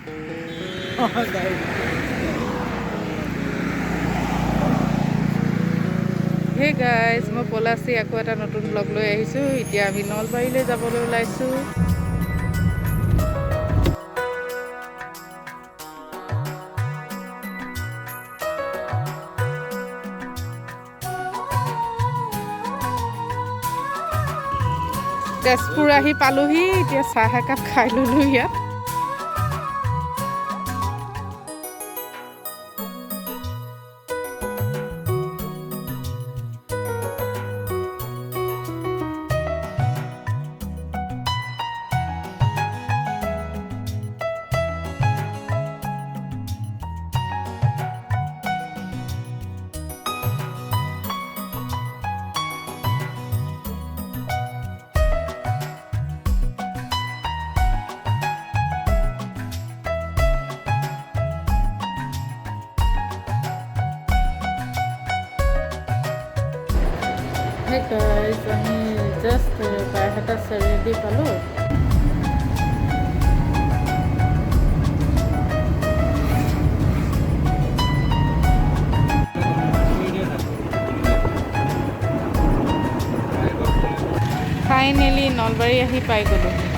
Hey guys, মই পলাশী আকৌ এটা নতুন ব্লগ লৈ আহিছোঁ। এতিয়া আমি নলবাৰীলৈ যাবলৈ ওলাইছোঁ। তেজপুৰ আহি পালোহি, এতিয়া চাহ একাপ খাই ল'লোঁ ইয়াত। Hey guys, আমি জাষ্ট বাইহাটা চাৰিআলি পালোঁ। ফাইনেলি নলবাৰী আহি পাই গ'লোঁ।